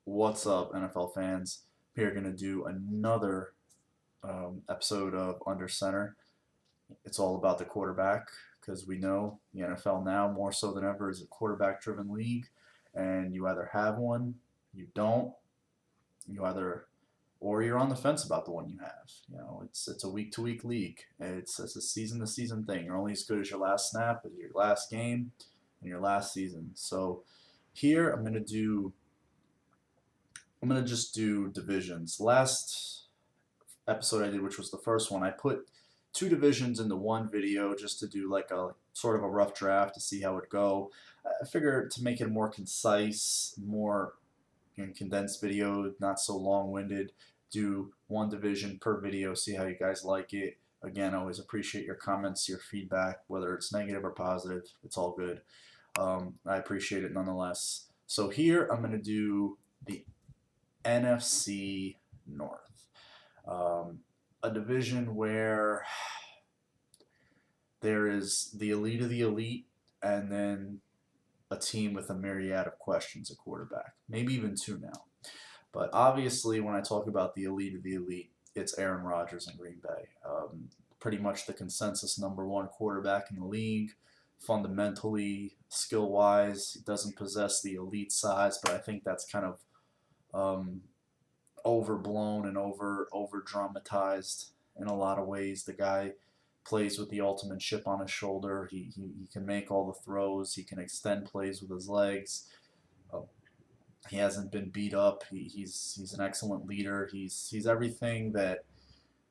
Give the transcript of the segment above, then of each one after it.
What's up, NFL fans? We are going to do another episode of Under Center. It's all about the quarterback because we know the NFL now, more so than ever, is a quarterback driven league. And you either have one, you don't, you either, or you're on the fence about the one you have. It's a week to week league. It's a season to season thing. You're only as good as your last snap, as your last game, and your last season. So here I'm gonna just do divisions. Last episode I did, which was the first one, I put two divisions into one video just to do like a sort of a rough draft to see how it go. I figure to make it more concise, more condensed video, not so long-winded. Do one division per video, see how you guys like it. Again, I always appreciate your comments, your feedback, whether it's negative or positive. It's all good. I appreciate it nonetheless. So here I'm going to do the NFC North, a division where there is the elite of the elite, and then a team with a myriad of questions at quarterback, maybe even two now. But obviously, when I talk about the elite of the elite, it's Aaron Rodgers in Green Bay. Pretty much the consensus number one quarterback in the league. Fundamentally, skill wise, he doesn't possess the elite size, but I think that's kind of overblown and over dramatized in a lot of ways. The guy plays with the ultimate chip on his shoulder. He can make all the throws. He can extend plays with his legs. Uh, he hasn't been beat up. He's an excellent leader. He's everything that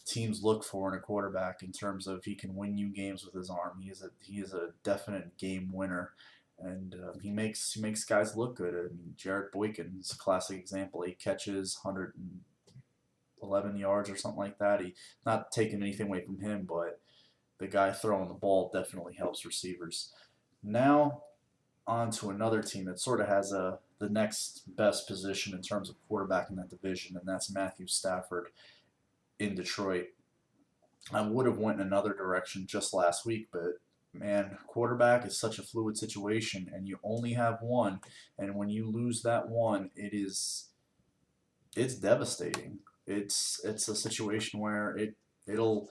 teams look for in a quarterback in terms of he can win you games with his arm. He is a definite game winner, and he makes guys look good. I mean, Jared Boykin is a classic example. 8 catches, 111 yards or something like that. He not taking anything away from him, but the guy throwing the ball definitely helps receivers. Now on to another team that sort of has the next best position in terms of quarterback in that division, and that's Matthew Stafford in Detroit. I would have went in another direction just last week, but man, quarterback is such a fluid situation, and you only have one, and when you lose that one, it's devastating. It's a situation where it'll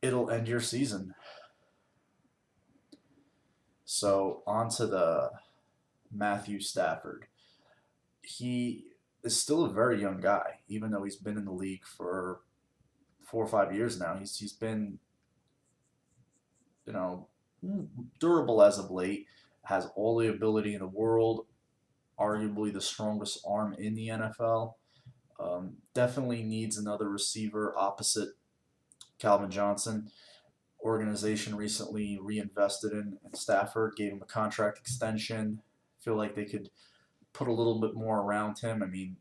it'll end your season. So on to the Matthew Stafford. He is still a very young guy, even though he's been in the league for 4 or 5 years now. He's been you know durable as of late. Has all the ability in the world. Arguably the strongest arm in the NFL. Definitely needs another receiver opposite Calvin Johnson. Organization recently reinvested in Stafford, gave him a contract extension. Feel like they could put a little bit more around him. I mean,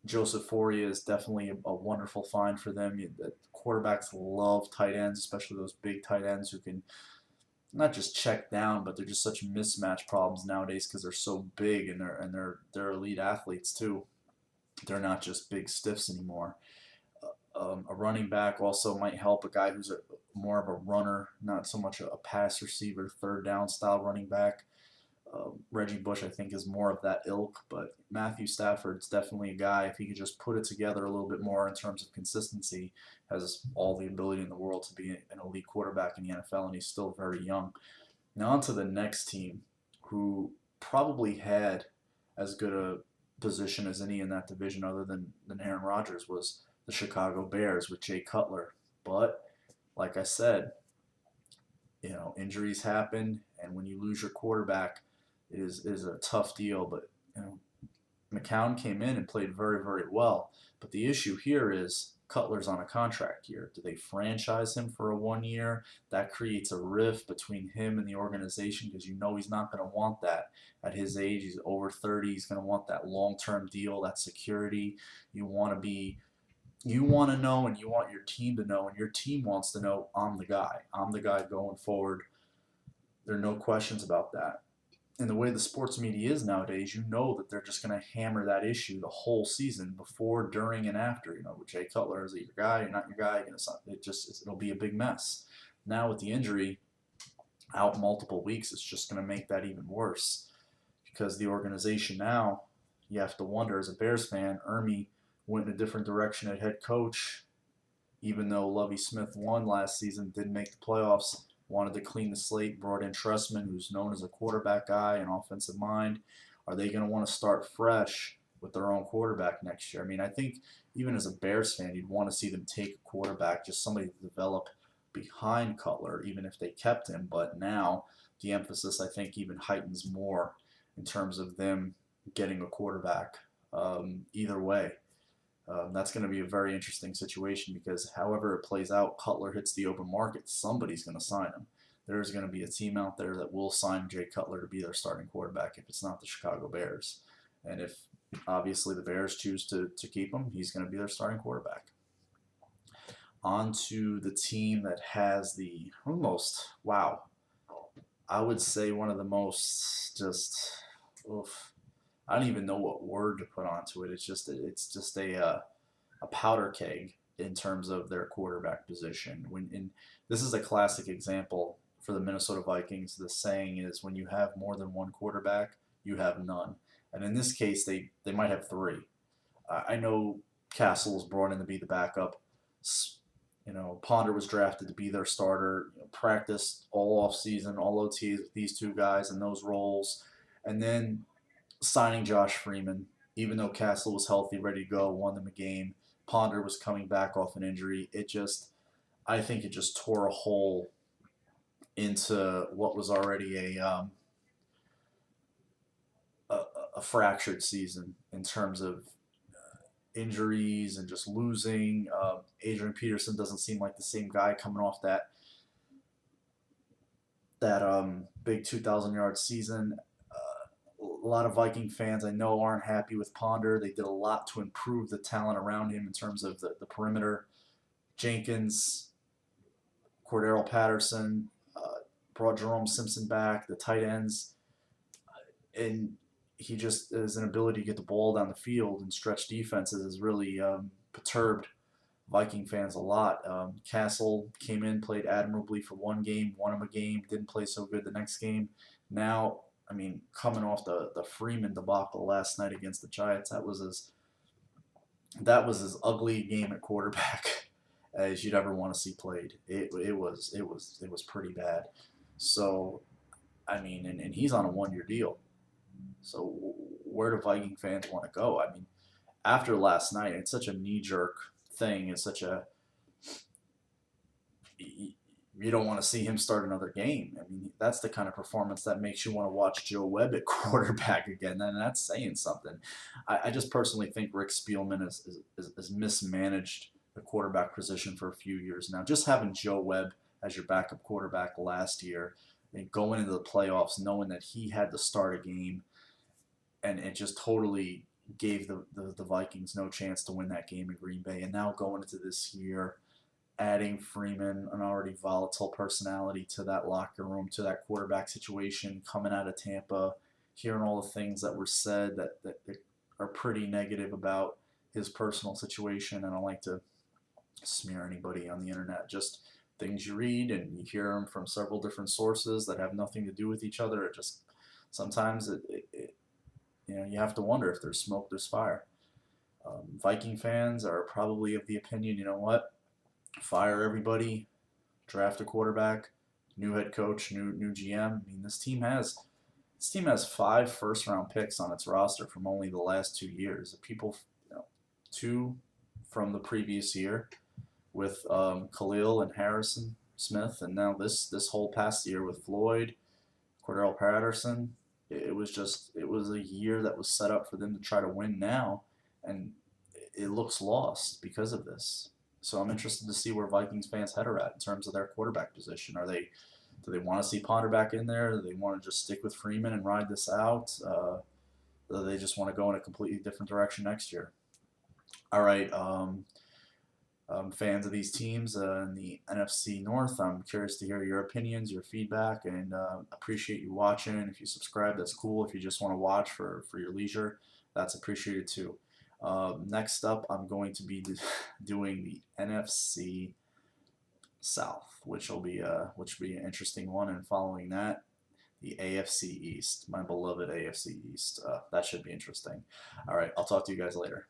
Joseph Foria is definitely a wonderful find for them. The quarterbacks love tight ends, especially those big tight ends who can not just check down, but they're just such mismatch problems nowadays because they're so big and they're elite athletes too. They're not just big stiffs anymore. A running back also might help, a guy who's more of a runner, not so much a pass receiver, third down style running back. Reggie Bush, I think, is more of that ilk, but Matthew Stafford's definitely a guy, if he could just put it together a little bit more in terms of consistency, has all the ability in the world to be an elite quarterback in the NFL, and he's still very young. Now on to the next team, who probably had as good a position as any in that division other than Aaron Rodgers, was the Chicago Bears with Jay Cutler. But like I said, injuries happen, and when you lose your quarterback, it is a tough deal. But McCown came in and played very, very well. But the issue here is Cutler's on a contract year. Do they franchise him for a 1 year? That creates a rift between him and the organization because he's not going to want that at his age. He's over 30. He's going to want that long-term deal, that security. You want to know, and you want your team to know, and your team wants to know, I'm the guy. I'm the guy going forward. There are no questions about that. And the way the sports media is nowadays, you know that they're just going to hammer that issue the whole season, before, during, and after. With Jay Cutler, is it your guy? You're not your guy. It'll be a big mess. Now with the injury out multiple weeks, it's just going to make that even worse because the organization now you have to wonder as a Bears fan, Ermy went in a different direction at head coach, even though Lovie Smith won last season, didn't make the playoffs, wanted to clean the slate, brought in Trustman, who's known as a quarterback guy, an offensive mind. Are they going to want to start fresh with their own quarterback next year? I mean, I think even as a Bears fan, you'd want to see them take a quarterback, just somebody to develop behind Cutler, even if they kept him. But now the emphasis, I think, even heightens more in terms of them getting a quarterback. Either way, that's going to be a very interesting situation because however it plays out, Cutler hits the open market, somebody's going to sign him. There's going to be a team out there that will sign Jay Cutler to be their starting quarterback if it's not the Chicago Bears. And if obviously the Bears choose to keep him, he's going to be their starting quarterback. On to the team that has the most, wow, I would say one of the most just, oof, I don't even know what word to put onto it. It's just a powder keg in terms of their quarterback position. This is a classic example for the Minnesota Vikings. The saying is when you have more than one quarterback, you have none. And in this case, they might have three. I know Castle was brought in to be the backup. Ponder was drafted to be their starter. Practiced all off season, all OTs with these two guys in those roles, and then signing Josh Freeman, even though Castle was healthy, ready to go, won them a game. Ponder was coming back off an injury. I think it just tore a hole into what was already a, a fractured season in terms of injuries and just losing. Adrian Peterson doesn't seem like the same guy coming off that big 2,000-yard season. A lot of Viking fans I know aren't happy with Ponder. They did a lot to improve the talent around him in terms of the perimeter. Jenkins, Cordero Patterson, brought Jerome Simpson back, the tight ends, and he just his inability to get the ball down the field and stretch defenses has really perturbed Viking fans a lot. Castle came in, played admirably for one game, won him a game, didn't play so good the next game. Now, I mean, coming off the Freeman debacle last night against the Giants, that was as ugly a game at quarterback as you'd ever want to see played. It was pretty bad. So, I mean, and he's on a 1-year deal. So where do Viking fans want to go? I mean, after last night, it's such a knee-jerk thing. It's such a you don't want to see him start another game. I mean, that's the kind of performance that makes you want to watch Joe Webb at quarterback again, and that's saying something. I just personally think Rick Spielman has mismanaged the quarterback position for a few years now. Just having Joe Webb as your backup quarterback last year and going into the playoffs knowing that he had to start a game, and it just totally gave the Vikings no chance to win that game in Green Bay. And now going into this year, adding Freeman, an already volatile personality, to that locker room, to that quarterback situation, coming out of Tampa, hearing all the things that were said that are pretty negative about his personal situation. I don't like to smear anybody on the internet, just things you read and you hear them from several different sources that have nothing to do with each other. It just sometimes you have to wonder if there's smoke, there's fire. Viking fans are probably of the opinion, you know what? Fire everybody, draft a quarterback, new head coach, new GM. I mean, this team has 5 first-round picks on its roster from only the last 2 years. People, 2 from the previous year with Khalil and Harrison Smith, and now this whole past year with Floyd, Cordell Patterson. It was a year that was set up for them to try to win now, and it looks lost because of this. So I'm interested to see where Vikings fans' head are at in terms of their quarterback position. Do they want to see Ponder back in there? Do they want to just stick with Freeman and ride this out? Do they just want to go in a completely different direction next year? All right, fans of these teams in the NFC North, I'm curious to hear your opinions, your feedback, and appreciate you watching. If you subscribe, that's cool. If you just want to watch for your leisure, that's appreciated too. Next up, I'm going to be doing the NFC South, which will be an interesting one. And following that, The AFC East, my beloved AFC East. That should be interesting. All right, I'll talk to you guys later.